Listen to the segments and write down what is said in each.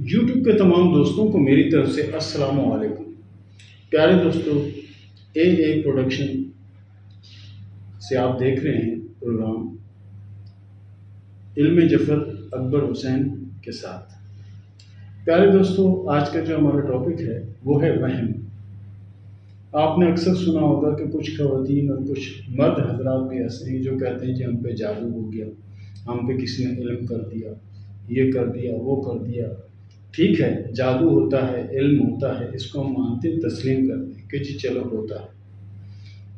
YouTube के तमाम दोस्तों को मेरी तरफ से अस्सलाम वालेकुम। प्यारे दोस्तों, ए प्रोडक्शन से आप देख रहे हैं प्रोग्राम इल्म जफ़र अकबर हुसैन के साथ। प्यारे दोस्तों, आज का जो हमारा टॉपिक है वो है वहम। आपने अक्सर सुना होगा कि कुछ ख़वातीन और कुछ मर्द हजरात भी ऐसे हैं जो कहते हैं कि हम पे जादू हो गया, हम पे किसी ने इल्म कर दिया, ये कर दिया, वो कर दिया। ठीक है, जादू होता है, इल्म होता है, इसको हम मानते हैं, तस्लीम करते हैं कि जी चलो होता है।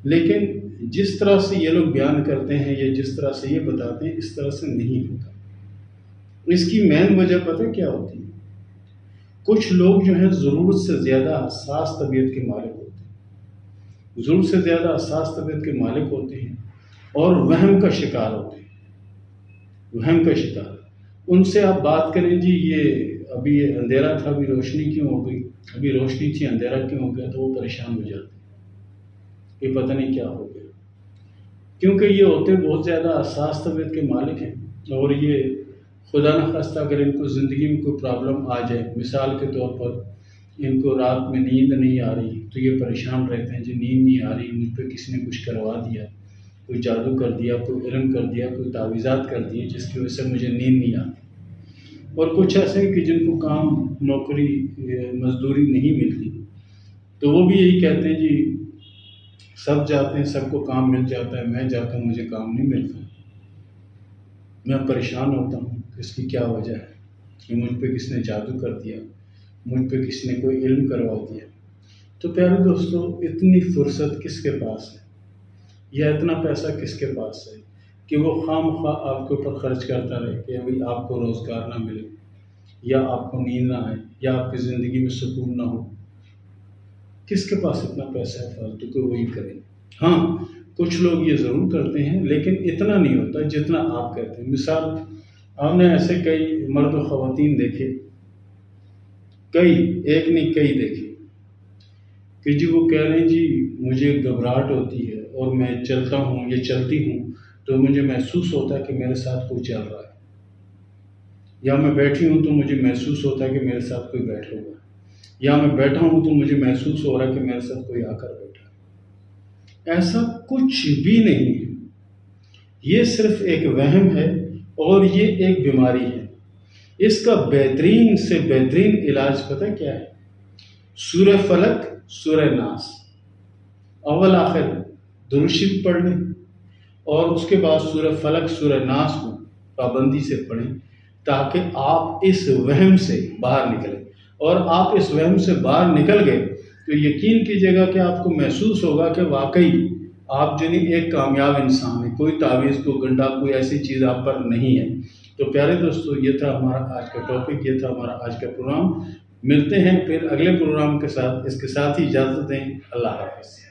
लेकिन जिस तरह से ये लोग बयान करते हैं या जिस तरह से ये बताते हैं, इस तरह से नहीं होता। इसकी मेन वजह पता क्या होती है? कुछ लोग जो हैं ज़रूरत से ज़्यादा हसास तबीयत के मालिक होते हैं, ज़रूरत से ज़्यादा हसास तबीयत के मालिक होते हैं और वहम का शिकार होते हैं। वहम का शिकार, उनसे आप बात करें जी ये अभी ये अंधेरा था, अभी रोशनी क्यों हो गई, अभी रोशनी थी अंधेरा क्यों हो गया, तो वो परेशान हो जाते हैं, ये पता नहीं क्या हो गया। क्योंकि ये होते बहुत ज़्यादा हसास तबीयत के मालिक हैं और ये खुदा न खास्ता अगर इनको ज़िंदगी में कोई प्रॉब्लम आ जाए, मिसाल के तौर पर इनको रात में नींद नहीं आ रही, तो ये परेशान रहते हैं जी नींद नहीं आ रही, मुझ पर किसी ने कुछ करवा दिया, कोई जादू कर दिया, कोई इल्म कर दिया, कोई तावीज़ात कर दिए जिसकी वजह से मुझे नींद नहीं आती। और कुछ ऐसे हैं कि जिनको काम, नौकरी, मजदूरी नहीं मिलती, तो वो भी यही कहते हैं जी सब जाते हैं, सबको काम मिल जाता है, मैं जाता हूँ, मुझे काम नहीं मिलता, मैं परेशान होता हूँ। इसकी क्या वजह है कि मुझ पे किसने जादू कर दिया, मुझ पे किसी ने कोई इल्म करवा दिया। तो प्यारे दोस्तों, इतनी फुर्सत किसके पास है या इतना पैसा किसके पास है कि वो खामखा आपके ऊपर खर्च करता रहे कि अभी आपको रोज़गार ना मिले या आपको नींद ना आए या आपकी ज़िंदगी में सुकून ना हो। किसके पास इतना पैसा है फालतू को वही करें। हाँ, कुछ लोग ये ज़रूर करते हैं लेकिन इतना नहीं होता जितना आप कहते हैं। मिसाल, आपने ऐसे कई मर्द और ख़वातीन देखे, कई, एक नहीं कई देखे कि जी वो कह रहे हैं जी मुझे घबराहट होती है और मैं चलता हूँ या चलती हूँ तो मुझे महसूस होता है कि मेरे साथ कोई चल रहा है, या मैं बैठी हूँ तो मुझे महसूस होता है कि मेरे साथ कोई बैठा हुआ है, या मैं बैठा हूँ तो मुझे महसूस हो रहा है कि मेरे साथ कोई आकर बैठा है। ऐसा कुछ भी नहीं है, ये सिर्फ एक वहम है और ये एक बीमारी है। इसका बेहतरीन से बेहतरीन इलाज पता क्या है? सूरह फलक, सूरह नास, अव्वल आखिर दुरूद शरीफ पढ़ लें और उसके बाद सूरह फलक, सूरह नास को पाबंदी से पढ़ें ताकि आप इस वहम से बाहर निकलें। और आप इस वहम से बाहर निकल गए तो यकीन कीजिएगा कि आपको महसूस होगा कि वाकई आप जो नहीं एक कामयाब इंसान है, कोई तावीज़, कोई गंडा, कोई ऐसी चीज़ आप पर नहीं है। तो प्यारे दोस्तों, ये था हमारा आज का टॉपिक, ये था हमारा आज का प्रोग्राम। मिलते हैं फिर अगले प्रोग्राम के साथ। इसके साथ ही इजाज़त दें। अल्लाह हाफ़िज़।